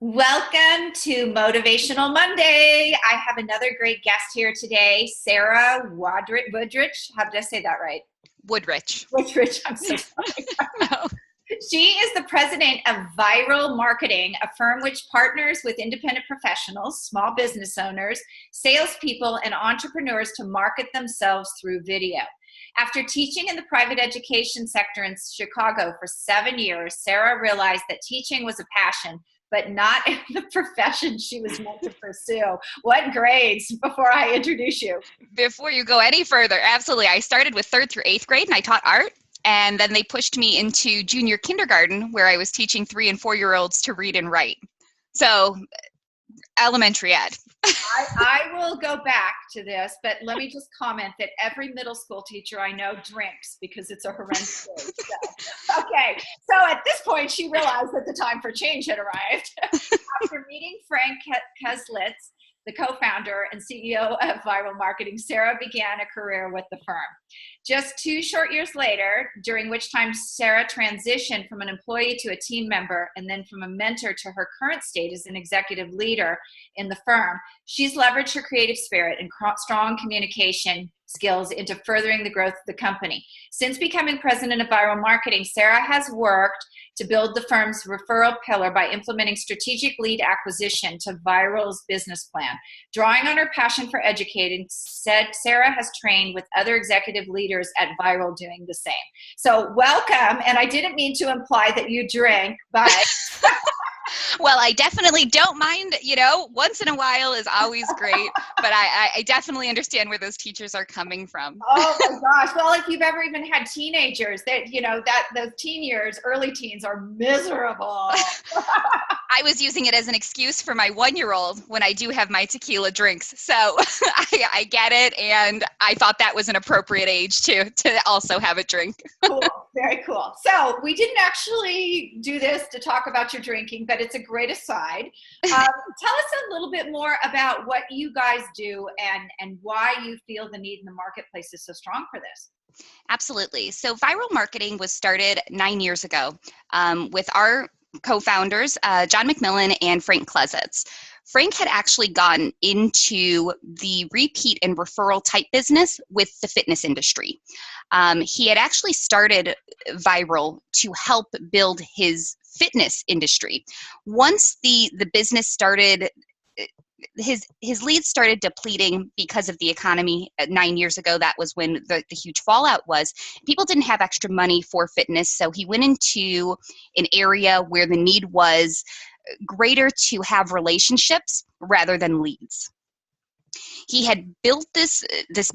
Welcome to Motivational Monday. I have another great guest here today, Sara Wodlich. How did I say that right? Woodrich. Woodrich, I'm so sorry. No. She is the president of Viral Marketing, a firm which partners with independent professionals, small business owners, salespeople, and entrepreneurs to market themselves through video. After teaching in the private education sector in Chicago for 7 years, Sara realized that teaching was a passion, but not the profession she was meant to pursue. What grades before I introduce you? Before you go any further, absolutely. I started with 3rd through 8th grade and I taught art. And then they pushed me into junior kindergarten where I was teaching 3 and 4-year-olds to read and write. So elementary ed. I will go back to this, but let me just comment that every middle school teacher I know drinks because it's a horrendous age. Okay, so at this point, she realized that the time for change had arrived. After meeting Frank Keslitz, the co-founder and CEO of Viral Marketing, Sara began a career with the firm. Just 2 short years later, during which time Sara transitioned from an employee to a team member and then from a mentor to her current state as an executive leader in the firm, she's leveraged her creative spirit and strong communication skills into furthering the growth of the company. Since becoming president of Viral Marketing, Sara has worked to build the firm's referral pillar by implementing strategic lead acquisition to Viral's business plan. Drawing on her passion for educating, Sara has trained with other executive leaders at Viral doing the same. So welcome, and I didn't mean to imply that you drink, but Well, I definitely don't mind, once in a while is always great, but I definitely understand where those teachers are coming from. oh my gosh. Well, if you've ever even had teenagers that those teen years, early teens are miserable. I was using it as an excuse for my 1-year-old when I do have my tequila drinks. So I get it. And I thought that was an appropriate age to also have a drink. Cool. Very cool. So we didn't actually do this to talk about your drinking, but it's a great aside. Tell us a little bit more about what you guys do and why you feel the need in the marketplace is so strong for this. Absolutely. So viral marketing was started 9 years ago with our co-founders, John McMillan and Frank Klesitz. Frank had actually gotten into the repeat and referral type business with the fitness industry. He had actually started Viral to help build his fitness industry. Once the business started, his leads started depleting because of the economy 9 years ago. That was when the huge fallout was. People didn't have extra money for fitness, so he went into an area where the need was greater to have relationships rather than leads. He had built this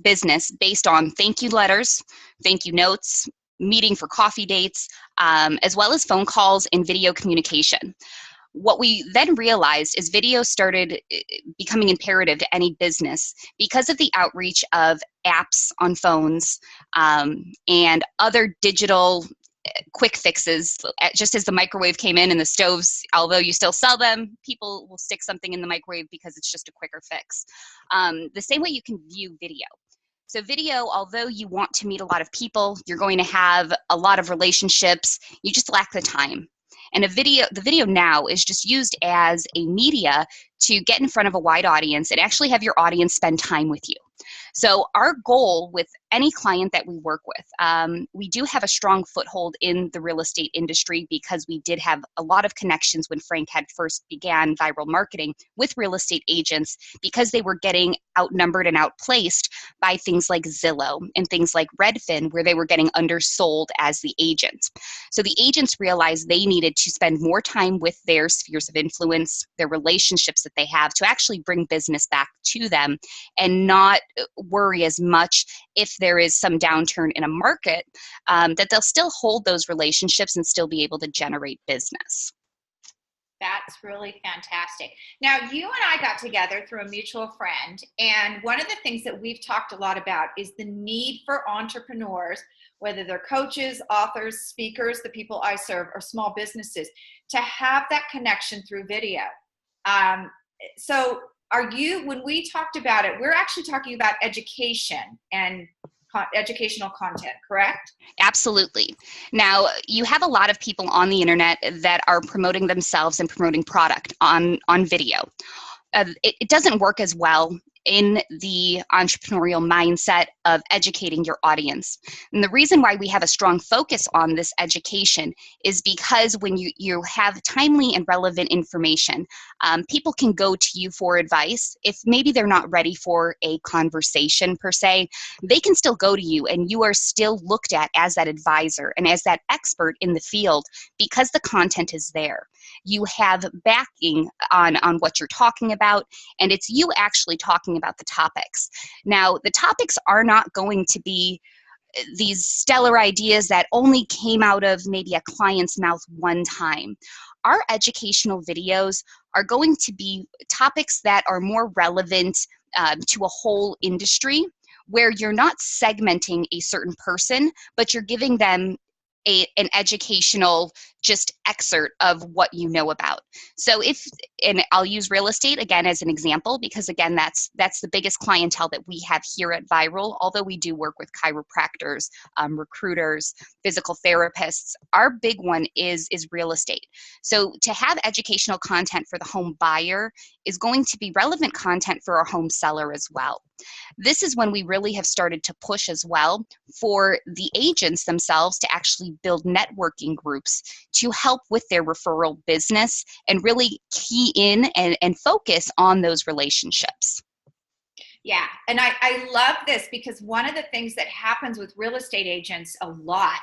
business based on thank you letters, thank you notes, meeting for coffee dates, as well as phone calls and video communication. What we then realized is video started becoming imperative to any business because of the outreach of apps on phones and other digital quick fixes. Just as the microwave came in and the stoves, although you still sell them, people will stick something in the microwave because it's just a quicker fix. The same way you can view video. So video, although you want to meet a lot of people, you're going to have a lot of relationships, you just lack the time. And the video now is just used as a media to get in front of a wide audience and actually have your audience spend time with you. So our goal with any client that we work with, we do have a strong foothold in the real estate industry because we did have a lot of connections when Frank had first began viral marketing with real estate agents because they were getting outnumbered and outplaced by things like Zillow and things like Redfin, where they were getting undersold as the agent. So the agents realized they needed to spend more time with their spheres of influence, their relationships that they have to actually bring business back to them and not worry as much if there is some downturn in a market, that they'll still hold those relationships and still be able to generate business. That's really fantastic. Now, you and I got together through a mutual friend, and one of the things that we've talked a lot about is the need for entrepreneurs, whether they're coaches, authors, speakers, the people I serve, or small businesses, to have that connection through video. So when we talked about it, we're actually talking about education and educational content, correct? Absolutely. Now, you have a lot of people on the internet that are promoting themselves and promoting product on video. It doesn't work as well in the entrepreneurial mindset of educating your audience. And the reason why we have a strong focus on this education is because when you have timely and relevant information, people can go to you for advice. If maybe they're not ready for a conversation per se, they can still go to you, and you are still looked at as that advisor and as that expert in the field because the content is there. You have backing on what you're talking about, and it's you actually talking about the topics. Now, the topics are not going to be these stellar ideas that only came out of maybe a client's mouth one time. Our educational videos are going to be topics that are more relevant to a whole industry, where you're not segmenting a certain person, but you're giving them an educational just excerpt of what you know about. So and I'll use real estate again as an example, because again, that's the biggest clientele that we have here at Viral, although we do work with chiropractors, recruiters, physical therapists. Our big one is real estate. So to have educational content for the home buyer is going to be relevant content for our home seller as well. This is when we really have started to push as well for the agents themselves to actually build networking groups to help with their referral business and really key in and focus on those relationships. Yeah, and I love this, because one of the things that happens with real estate agents a lot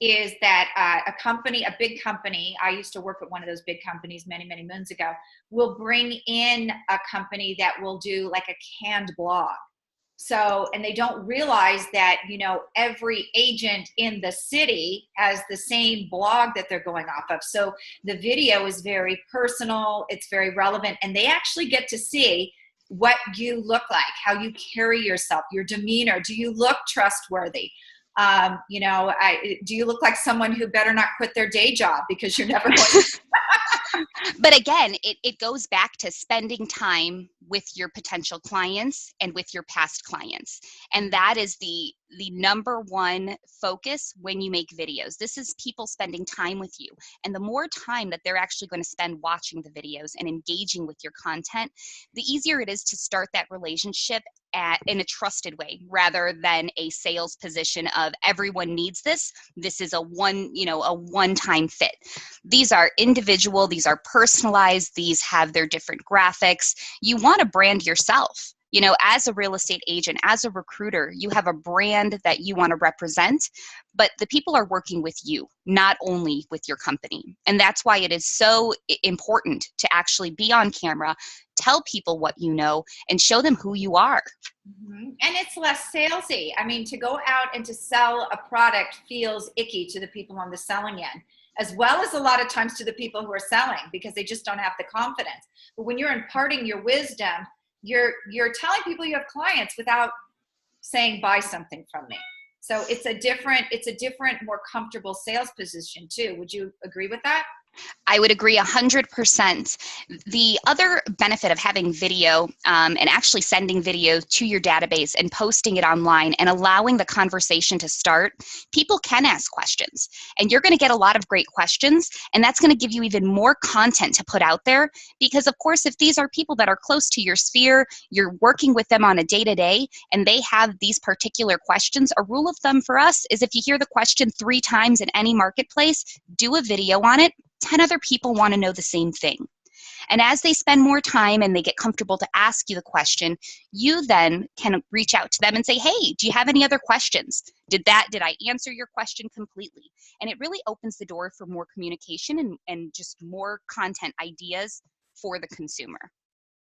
is that a big company, I used to work at one of those big companies many, many moons ago, will bring in a company that will do like a canned blog. So, and they don't realize that, every agent in the city has the same blog that they're going off of. So the video is very personal, it's very relevant, and they actually get to see what you look like, how you carry yourself, your demeanor. Do you look trustworthy? Do you look like someone who better not quit their day job because you're never going to? But again, it goes back to spending time with your potential clients and with your past clients. And that is the number one focus when you make videos. This is people spending time with you. And the more time that they're actually going to spend watching the videos and engaging with your content, the easier it is to start that relationship in a trusted way, rather than a sales position of everyone needs this. This is a one-time fit. These are individual, these are personalized, these have their different graphics. You want to brand yourself. As a real estate agent, as a recruiter, you have a brand that you want to represent, but the people are working with you, not only with your company. And that's why it is so important to actually be on camera, tell people what you know, and show them who you are. Mm-hmm. And it's less salesy. I mean, to go out and to sell a product feels icky to the people on the selling end, as well as a lot of times to the people who are selling, because they just don't have the confidence. But when you're imparting your wisdom, you're telling people you have clients without saying buy something from me. So it's a different, more comfortable sales position too. Would you agree with that? I would agree 100%. The other benefit of having video and actually sending video to your database and posting it online and allowing the conversation to start, people can ask questions. And you're going to get a lot of great questions, and that's going to give you even more content to put out there. Because, of course, if these are people that are close to your sphere, you're working with them on a day-to-day, and they have these particular questions, a rule of thumb for us is if you hear the question 3 times in any marketplace, do a video on it. 10 other people want to know the same thing. And as they spend more time and they get comfortable to ask you the question, you then can reach out to them and say, hey, do you have any other questions? Did I answer your question completely? And it really opens the door for more communication and just more content ideas for the consumer.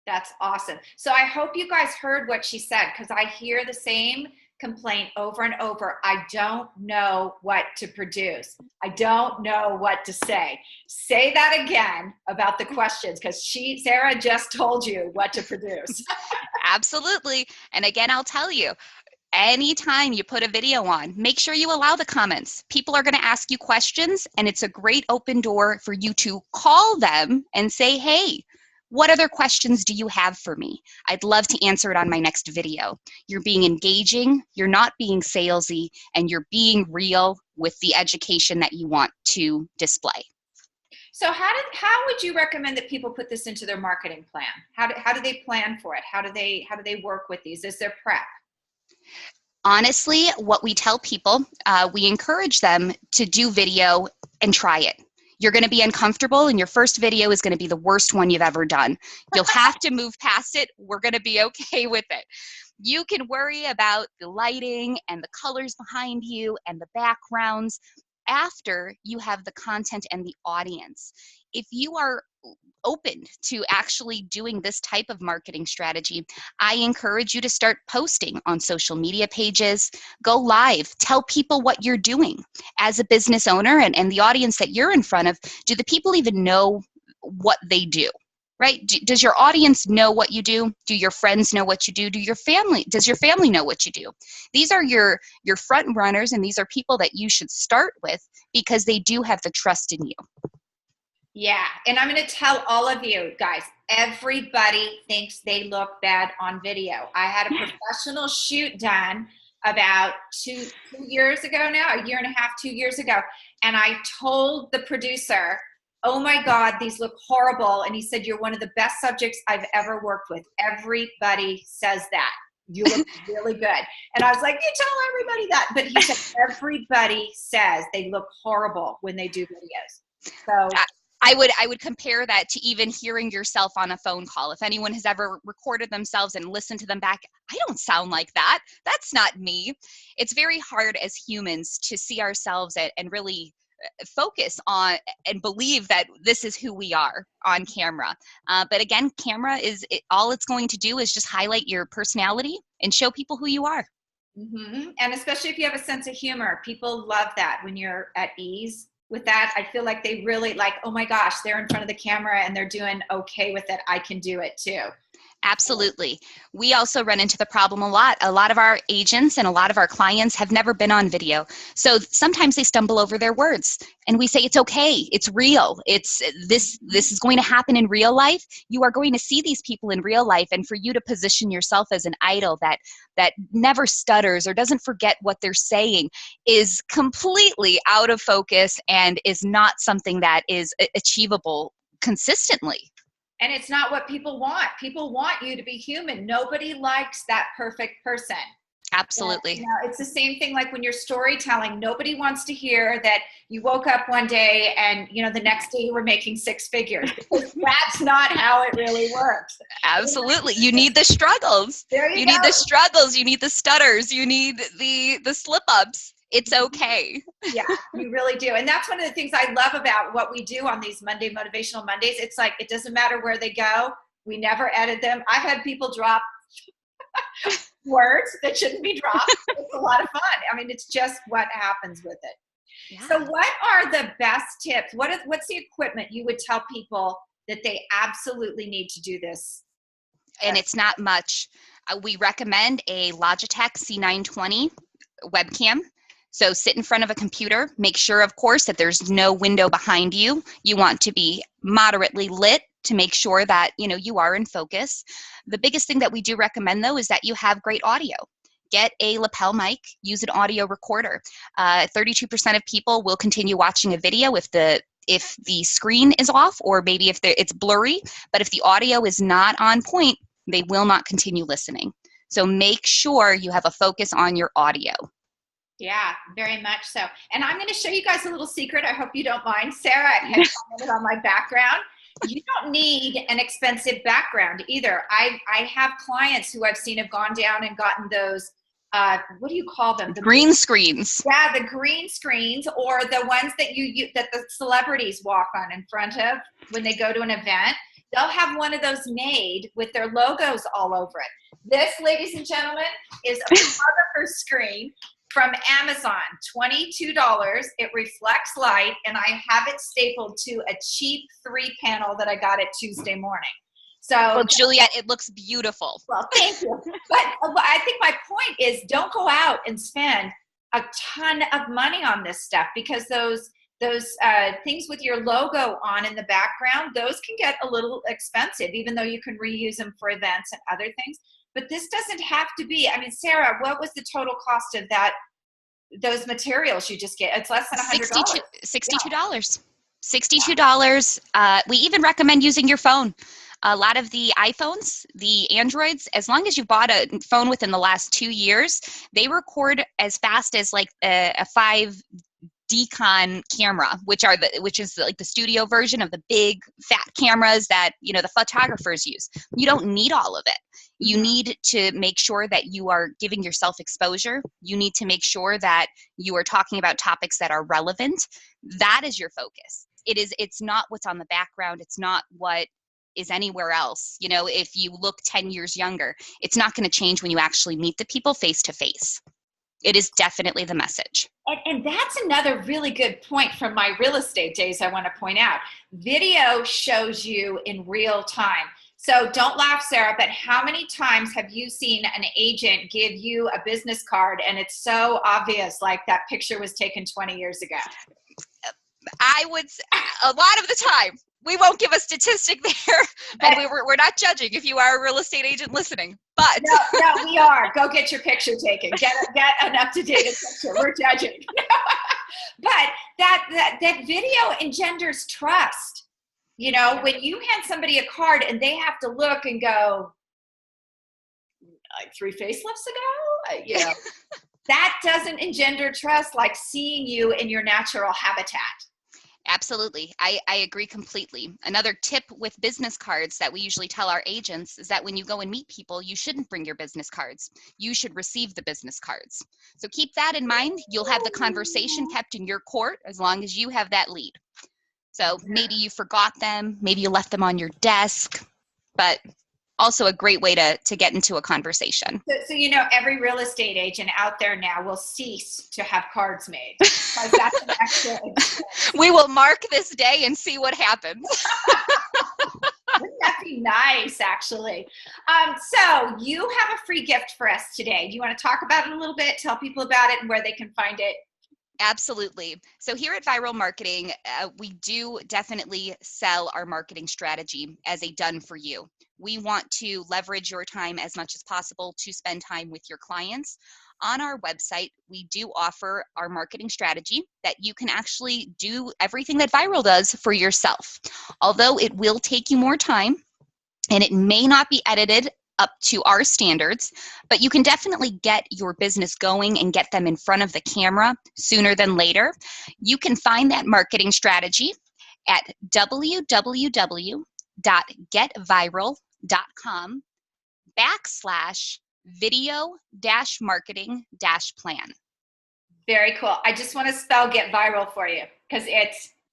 That's awesome. So I hope you guys heard what she said, because I hear the same complaint over and over. I don't know what to produce. I don't know what to say. Say that again about the questions, because Sara just told you what to produce. Absolutely. And again, I'll tell you, anytime you put a video on, make sure you allow the comments. People are going to ask you questions, and it's a great open door for you to call them and say, hey, What other questions do you have for me? I'd love to answer it on my next video. You're being engaging, you're not being salesy, and you're being real with the education that you want to display. So how would you recommend that people put this into their marketing plan? How do they plan for it? How do they work with these? Is there prep? Honestly, what we tell people, we encourage them to do video and try it. You're going to be uncomfortable, and your first video is going to be the worst one you've ever done. You'll have to move past it. We're going to be okay with it. You can worry about the lighting and the colors behind you and the backgrounds after you have the content and the audience. If you are open to actually doing this type of marketing strategy, I encourage you to start posting on social media pages, go live, tell people what you're doing. As a business owner and the audience that you're in front of, do the people even know what they do? Right? Does your audience know what you do? Do your friends know what you do? Does your family know what you do? These are your front runners, and these are people that you should start with because they do have the trust in you. Yeah, and I'm going to tell all of you guys, everybody thinks they look bad on video. I had a professional shoot done about two years ago now, a year and a half, 2 years ago, and I told the producer, oh my God, these look horrible. And he said, you're one of the best subjects I've ever worked with. Everybody says that. You look really good. And I was like, you tell everybody that. But he said, everybody says they look horrible when they do videos. So I would compare that to even hearing yourself on a phone call. If anyone has ever recorded themselves and listened to them back, I don't sound like that. That's not me. It's very hard as humans to see ourselves and really focus on and believe that this is who we are on camera. But again, all it's going to do is just highlight your personality and show people who you are. Mm-hmm. And especially if you have a sense of humor, people love that when you're at ease with that. I feel like they really like, oh my gosh, they're in front of the camera and they're doing okay with it. I can do it too. Absolutely. We also run into the problem a lot. A lot of our agents and a lot of our clients have never been on video. So sometimes they stumble over their words and we say, it's okay. It's real. This is going to happen in real life. You are going to see these people in real life. And for you to position yourself as an idol that never stutters or doesn't forget what they're saying is completely out of focus and is not something that is achievable consistently. And it's not what people want. People want you to be human. Nobody likes that perfect person. Absolutely. And, it's the same thing like when you're storytelling. Nobody wants to hear that you woke up one day and, the next day you were making six figures. Because that's not how it really works. Absolutely. You need the struggles. You need the struggles. You need the stutters. You need the slip-ups. It's okay. Yeah, you really do. And that's one of the things I love about what we do on these Monday Motivational Mondays. It's like, it doesn't matter where they go. We never edit them. I've had people drop words that shouldn't be dropped. It's a lot of fun. I mean, it's just what happens with it. Yeah. So what are the best tips? What's the equipment you would tell people that they absolutely need to do this? And it's not much. We recommend a Logitech C920 webcam. So sit in front of a computer, make sure, of course, that there's no window behind you. You want to be moderately lit to make sure that, you are in focus. The biggest thing that we do recommend, though, is that you have great audio. Get a lapel mic, use an audio recorder. 32% of people will continue watching a video if the screen is off or maybe if it's blurry. But if the audio is not on point, they will not continue listening. So make sure you have a focus on your audio. Yeah, very much so. And I'm going to show you guys a little secret. I hope you don't mind. Sarah had commented on my background. You don't need an expensive background either. I have clients who I've seen have gone down and gotten those, what do you call them? The green screens. Yeah, the green screens, or the ones that that the celebrities walk on in front of when they go to an event. They'll have one of those made with their logos all over it. This, ladies and gentlemen, is a photographer's screen from Amazon, $22. It reflects light, and I have it stapled to a cheap 3-panel that I got at Tuesday morning. So, well, Juliet, it looks beautiful. Well, thank you. But I think my point is, don't go out and spend a ton of money on this stuff, because those those things with your logo on in the background, those can get a little expensive, even though you can reuse them for events and other things. But this doesn't have to be. I mean, Sarah, what was the total cost of those materials you just get? It's less than $100. $62. $62. We even recommend using your phone. A lot of the iPhones, the Androids, as long as you bought a phone within the last 2 years, they record as fast as like a 5D camera, which is like the studio version of the big fat cameras that, you know, the photographers use. You don't need all of it. You need to make sure that you are giving yourself exposure. You need to make sure that you are talking about topics that are relevant. That is your focus. It's not what's on the background. It's not what is anywhere else. You know, if you look 10 years younger, it's not going to change when you actually meet the people face to face. It is definitely the message. And that's another really good point from my real estate days I want to point out. Video shows you in real time. So don't laugh, Sarah, but how many times have you seen an agent give you a business card and it's so obvious, like that picture was taken 20 years ago? I would say a lot of the time. We won't give a statistic there, and we're not judging if you are a real estate agent listening. But no, we are. Go get your picture taken. Get an up-to-date picture. We're judging. But that video engenders trust. You know, when you hand somebody a card and they have to look and go, like 3 facelifts ago, you know, that doesn't engender trust like seeing you in your natural habitat. Absolutely. I agree completely. Another tip with business cards that we usually tell our agents is that when you go and meet people, you shouldn't bring your business cards. You should receive the business cards. So keep that in mind. You'll have the conversation kept in your court as long as you have that lead. So maybe you forgot them, maybe you left them on your desk, but also a great way to get into a conversation. So you know, every real estate agent out there now will cease to have cards made. Because that's an extra expense. We will mark this day and see what happens. Wouldn't that be nice, actually? So you have a free gift for us today. Do you want to talk about it a little bit, tell people about it and where they can find it? Absolutely. So here at Viral Marketing, we do definitely sell our marketing strategy as a done for you. We want to leverage your time as much as possible to spend time with your clients. On our website, we do offer our marketing strategy that you can actually do everything that Viral does for yourself. Although it will take you more time and it may not be edited up to our standards, but you can definitely get your business going and get them in front of the camera sooner than later. You can find that marketing strategy at www.getviral.com/video-marketing-plan. Very cool. I just want to spell Get Viral for you because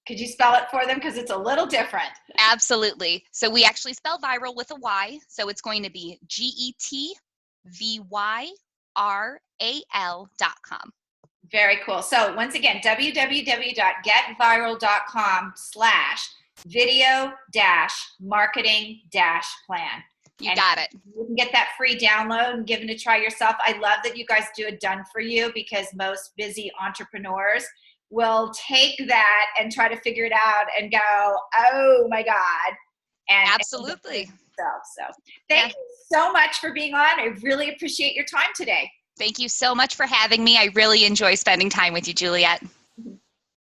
could you spell it for them? Because it's a little different. Absolutely. So we actually spell viral with a Y. So it's going to be GETVYRAL.com. Very cool. So once again, www.getviral.com/video-marketing-plan. You got it. You can get that free download and give it a try yourself. I love that you guys do it done for you because most busy entrepreneurs will take that and try to figure it out and go, oh my God. And absolutely. So thank you so much for being on. I really appreciate your time today. Thank you so much for having me. I really enjoy spending time with you, Juliet.